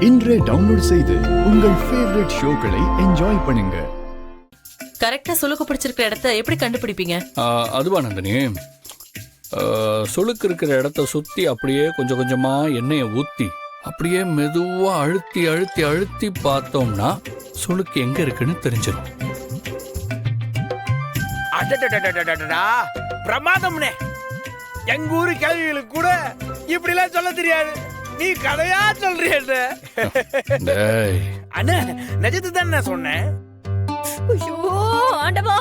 இன்றே டவுன்லோட் செய்து உங்கள் ஃபேவரட் ஷோக்களை என்ஜாய் பண்ணுங்க. கரெக்டா சுளுக்கு பிடிச்சிருக்கிற இடத்த எப்படி கண்டுபிடிப்பீங்க? அதுவா நந்தினி, சுளுக்கு இருக்கிற இடத்த சுற்றி அப்படியே கொஞ்சம் கொஞ்சமாக எண்ணெயை ஊற்றி அப்படியே மெதுவாக அழுத்தி அழுத்தி அழுத்தி பார்த்தோம்னா சுளுக்கு எங்கே இருக்குன்னு தெரிஞ்சிடும். பிரமாதம்னே, எங்க ஊரு கேள்விகளுக்கு கூட இப்படிலாம் சொல்ல தெரியாது. நீ கதையா சொல்றிய அண்ணா, நிஜத்து தான் சொன்னேன். ஐயோ ஆண்டவா,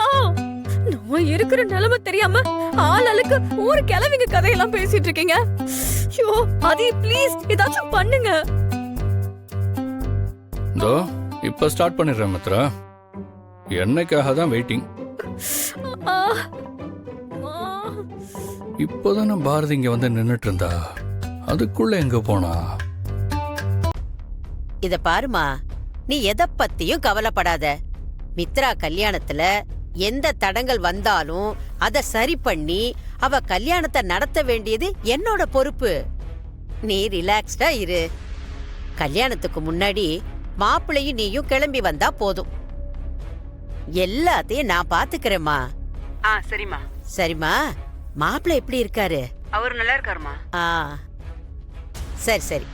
நான் இருக்கிற நிலைமை தெரியாம ஆளுக்கு ஊரு கிளவிங்க கதையெல்லாம் பேசிட்டு இருக்கீங்க. ஐயோ ஆதி, ப்ளீஸ் ஏதாச்சும் பண்ணுங்க. இதோ இப்போ ஸ்டார்ட் பண்ணிடுறேன் மித்ரா. என்னைக்காக தான் வெயிட்டிங். இப்போதானே பாரதி இங்க வந்து நின்னுட்டு இருந்தா, அதுக்குள்ள எங்க போனா? இத பாருமா, நீ எதை பத்தியும் கவலைப்படாத. மித்ரா கல்யாணத்துல எந்த தடங்கள் வந்தாலும் அத சரி பண்ணி அவ கல்யாணத்தை நடத்த வேண்டியது என்னோட பொறுப்பு. நீ ரிலாக்ஸ்டா இரு. கல்யாணத்துக்கு முன்னாடி மாப்பிள்ளையும் நீயும் கிளம்பி வந்தா போதும். எல்லாத்தையும் நான் பாத்துக்கிறேம்மா. சரிம்மா. சரிம்மா, மாப்பிள்ளை எப்படி இருக்காரு? அவரு நல்லா இருக்காருமா. சரி சரி,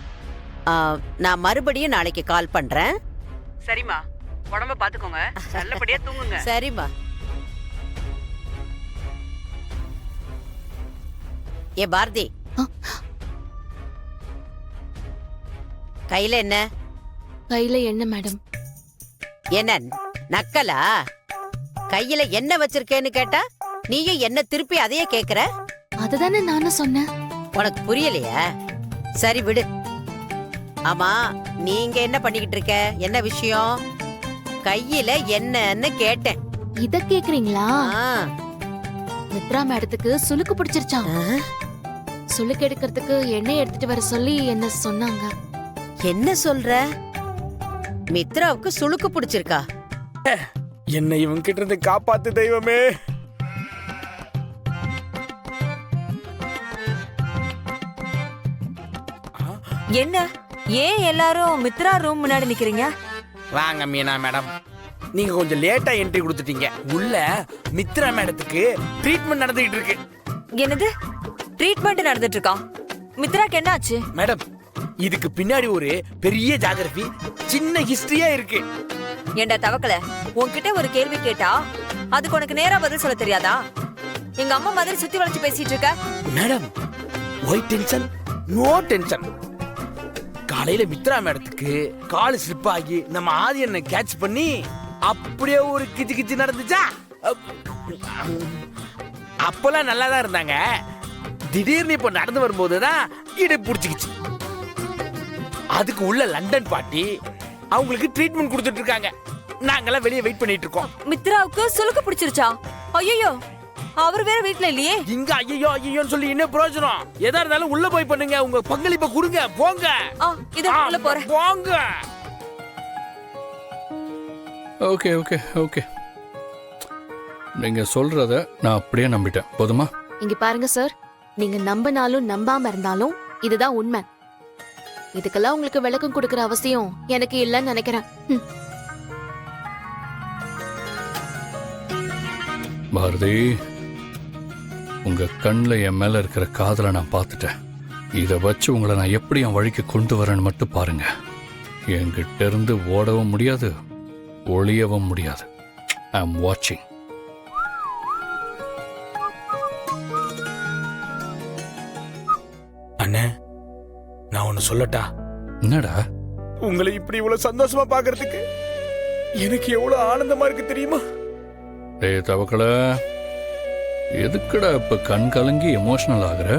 நான் மறுபடியும் நாளைக்கு கால் பண்றேன். சரிம்மா, உடம்ப பாத்துக்கோங்க, நல்லபடியா தூங்குங்க. சரிம்மா. ஏ பாரதி, கையில என்ன? கையில என்ன மேடம்? என்ன நக்கலா? கையில என்ன வச்சிருக்கேன்னு கேட்டா நீயும் என்ன திருப்பி அதையே கேக்குற? அதுதானே நானும் சொன்னேன். உனக்கு புரியலையா? சரி விடு. ஆமா, நீங்க என்ன பண்ணிக்கிட்டு இருக்க? என்ன விஷயம்? கையில என்னன்னு கேட்டேன். இத கேக்குறீங்களா? ஆ. மித்ரா மேடத்துக்கு சுளுக்கு பிடிச்சிருச்சான். சுளுக்கு எடுக்கிறதுக்கு எண்ணெய் எடுத்துட்டு வர சொல்லி என்ன சொன்னாங்க. என்ன சொல்ற? மித்ராவுக்கு சுளுக்கு பிடிச்சிருக்கா? என்ன இவன் கிட்ட இருந்து காப்பாத்து தெய்வமே. என்ன, ஏன் எல்லாரும் மித்ரா ரூம் முன்னாடி நிக்கிறீங்க? வாங்க மீனா மேடம், நீங்க கொஞ்சம் லேட்டா என்ட்ரி கொடுத்துட்டீங்க. உள்ள மித்ரா மேடத்துக்கு ட்ரீட்மெண்ட் நடந்துகிட்டு இருக்கு. என்னது ட்ரீட்மெண்ட் நடந்துட்டு இருக்கா? மித்ராக்கு என்ன ஆச்சு? மேடம், இதுக்கு பின்னாடி ஒரு பெரிய ஜாகிரபி, சின்ன ஹிஸ்டரியா இருக்கு. ஏண்டா தவக்கல, உன்கிட்ட ஒரு கேள்வி கேட்டா அதுக்கு உனக்கு நேரா பதில் சொல்ல தெரியாதா? எங்க அம்மா மாதிரி சுத்தி வளைச்சு பேசிட்டு இருக்க. Madam, why tension no tension. காலையில மித்ரா மேடத்துக்கு கால் ஸ்லிப் ஆகி நம்ம ஆதியனை கேட்ச் பண்ணி அப்படியே ஒரு கிச்சு கிச்சு நடந்துச்சா. அப்பெல்லாம் நல்லா தான் இருந்தாங்க. திடீர்னு இப்ப நடந்து வரும்போதுதான் இடை புடிச்சுக்கிச்சு. அதுக்கு உள்ள லண்டன் பாட்டி அவங்களுக்கு ட்ரீட்மெண்ட் கொடுத்துட்டு இருக்காங்க. நாங்கெல்லாம் வெளியே வெயிட் பண்ணிட்டு இருக்கோம். மித்ராவுக்கு சுளுக்கு பிடிச்சிருச்சா? ஐயோ, அவர் வேற வீட்ல இல்லையே. இங்க ஐயோ ஐயோன்னு சொல்லி என்ன பிரயோஜனம்? எதா இருந்தாலும் உள்ள போய் பண்ணுங்க, உங்க பங்களிப்பை கொடுங்க. போங்க. இது உள்ள போறேன். போங்க. ஓகே ஓகே ஓகே, நீங்க சொல்றத நான் அப்படியே நம்பிட்டேன். போதுமா? இங்க பாருங்க சார், நீங்க நம்பினாலும் நம்பாம இருந்தாலும் இதுதான் உண்மை. இதுக்கெல்லாம் உங்களுக்கு விளக்கம் கொடுக்கற அவசியம் எனக்கு இல்லைன்னு நினைக்கிறேன். பாரதி, உங்க கண்ணில் என் மேல இருக்கிற காதலை நான் பார்த்துட்டேன். இதை வச்சு உங்களை நான் எப்படி என் வழிக்கு கொண்டு வரேன்னு மட்டும் பாருங்க. என்கிட்ட இருந்து ஓடவும் முடியாது, ஒளியவும் முடியாது. ஐ அம் வாட்சிங். அண்ணே, நான் ஒன்னு சொல்லட்டா? என்னடா? உங்களை இப்படி இவ்வளவு சந்தோஷமா பாக்குறதுக்கு எனக்கு எவ்வளவு ஆனந்தமா இருக்கு தெரியுமா? டேய் தவக்கல, எதுக்குடா இப்ப கண் கலங்கி எமோஷனல் ஆகுற?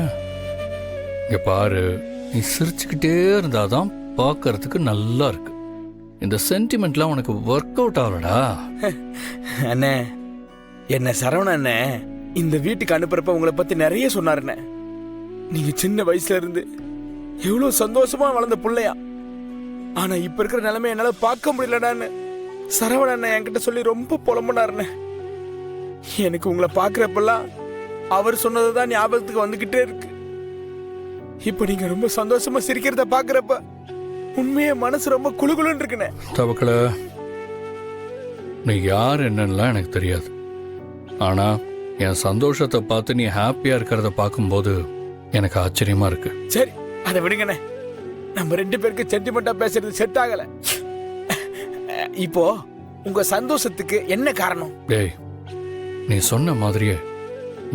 இங்க பாரு, நீ சிரிச்சுக்கிட்டே இருந்தாதான் பார்க்கறதுக்கு நல்லா இருக்கு. இந்த சென்டிமெண்ட்லாம் உனக்கு ஒர்க் அவுட் ஆகலடா. அண்ணே, என்ன சரவண அண்ணே இந்த வீட்டுக்கு அனுப்புறப்ப உங்களை பத்தி நிறைய சொன்னாருண்ணே. நீங்க சின்ன வயசுல இருந்து எவ்வளவு சந்தோஷமா வளர்ந்த பிள்ளையா, ஆனா இப்ப இருக்கிற நிலைமை என்னால பார்க்க முடியலடான்னு சரவண அண்ணன் என்கிட்ட சொல்லி ரொம்ப புலம்புனாருண்ணே. எனக்கு உங்களை பாக்குறப்பெல்லாம் அவர் சொன்னதுதான் ஞாபகத்துக்கு வந்துகிட்டே இருக்கு. இப்ப நீங்க ரொம்ப சந்தோஷமா சிரிக்கிறத பாக்குறப்ப உண்மையே மனசு ரொம்ப குளுகுலுன்னு இருக்குண்ணே. தவக்கல, நீ யார் என்னன்னுலாம் எனக்கு தெரியாது. ஆனா என் சந்தோஷத்தை பார்த்து நீ ஹாப்பியா இருக்கிறத பார்க்கும்போது எனக்கு ஆச்சரியமா இருக்கு. சரி, அதை விடுங்கண்ணே. நம்ம 2 பேருக்கு சென்டிமெண்டா பேசுறது செட் ஆகல. இப்போ உங்க சந்தோஷத்துக்கு என்ன காரணம்? டேய், நீ சொன்ன மாதிரியே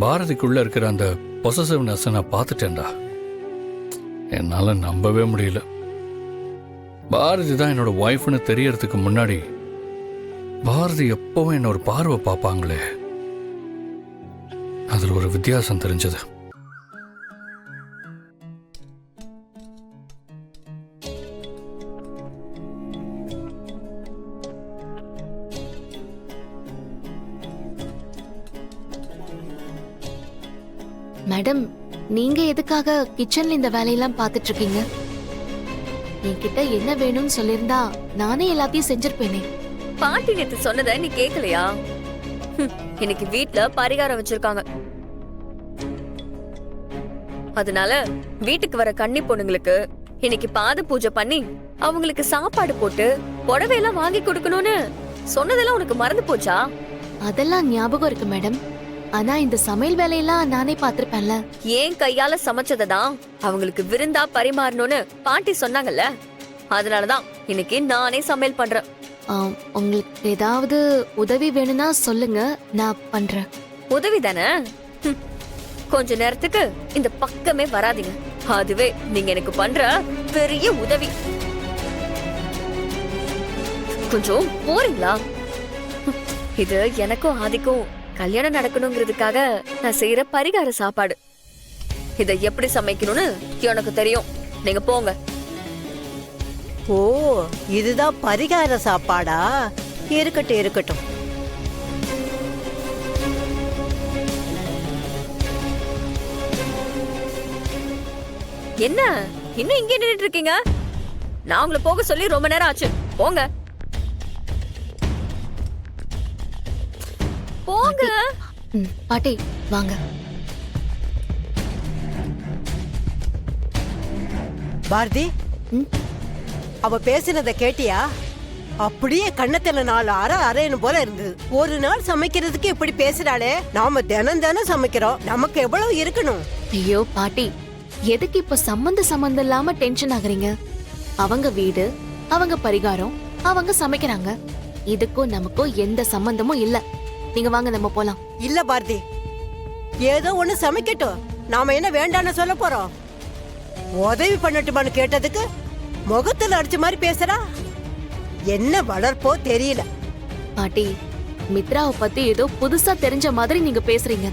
பாரதிக்குள்ள இருக்கிற அந்த பொசசிவ்னஸ் நான் பார்த்துட்டேன்டா. என்னால நம்பவே முடியல. பாரதி தான் என்னோட ஒய்ஃப்னு தெரியறதுக்கு முன்னாடி பாரதி எப்பவும் என்ன ஒரு பார்வை பார்ப்பாங்களே, அதுல ஒரு வித்தியாசம் தெரிஞ்சது. மேடம், நீங்க எதுக்காக கிச்சன்ல இந்த வேலையெல்லாம் பார்த்துட்டு இருக்கீங்க? என்கிட்ட என்ன வேணும்னு சொல்லிருந்தா நானே எல்லாத்தையும் செஞ்சிருப்பேனே. பாட்டி நேத்து சொன்னதை நீ கேக்கலையா? இன்னைக்கு வீட்ல பரிகாரம் வச்சிருக்காங்க. அதனால வீட்டுக்கு வர கன்னி பொண்ணுங்களுக்கு இன்னைக்கு பாத பூஜை பண்ணி அவங்களுக்கு சாப்பாடு போட்டு புடவையெல்லாம் வாங்கி கொடுக்கணும்னு சொன்னதெல்லாம் உனக்கு மறந்து போச்சா? அதெல்லாம் ஞாபகம் இருக்கு மேடம். ஆனா இந்த சமையல் வேலையெல்லாம் நானே பார்த்திருப்பேன்ல. ஏன் கையால சமைச்சதான் அவங்களுக்கு விருந்தா பரிமாறணும்னு பாட்டி சொன்னாங்கல்ல. அதனாலதான் இன்னைக்கு நானே சமையல் பண்றேன். உங்களுக்கு ஏதாவது உதவி வேணும்னா சொல்லுங்க, நான் பண்றேன். உதவி தானே? கொஞ்ச நேரத்துக்கு இந்த பக்கமே வராதீங்க. அதுவே நீங்க எனக்கு பண்ற பெரிய உதவி. கொஞ்சம் போறீங்களா? இது எனக்கும் ஆதிக்கும் கல்யாணம் நடக்கணுங்கிறதுக்காக நான் செய்யற பரிகார சாப்பாடு. இதை எப்படி சமைக்கணும்னு எனக்கு தெரியும். நீங்க போங்க. ஓ, இதுதான் பரிகார சாப்பாடா? இருக்கட்டும் இருக்கட்டும். என்ன இன்னும் இங்கே நின்னுட்டு இருக்கீங்க? நான் உங்களை போக சொல்லி ரொம்ப நேரம் ஆச்சு. போங்க போங்க. பாட்டி வாங்க. பாரதி, அவ பேசினதை கேட்டியா? அப்படியே கண்ணத்துல 4 அரை அரைன்னு போல இருந்தது. ஒரு நாள் சமைக்கிறதுக்கு இப்படி பேசுறாளே. நாம தினம் தினம் சமைக்கிறோம், நமக்கு எவ்வளவு இருக்கணும்? ஐயோ பாட்டி, எதுக்கு இப்ப சம்பந்தம் இல்லாம டென்ஷன் ஆகுறீங்க? அவங்க வீடு, அவங்க பரிகாரம், அவங்க சமைக்கிறாங்க. இதுக்கும் நமக்கும் எந்த சம்பந்தமும் இல்ல. நீங்க வாங்க, நம்ம போலாம். இல்ல பாரதி, ஏதோ ஒண்ணு சமைக்கட்டும். நாம என்ன வேண்டான்னு சொல்ல போறோம்? உதவி பண்ணட்டுமான்னு கேட்டதுக்கு முகத்துல அடிச்ச மாதிரி பேசுறா. என்ன வளர்ப்போ தெரியல. பாட்டி, மித்ராவை பத்தி ஏதோ புதுசா தெரிஞ்ச மாதிரி நீங்க பேசுறீங்க.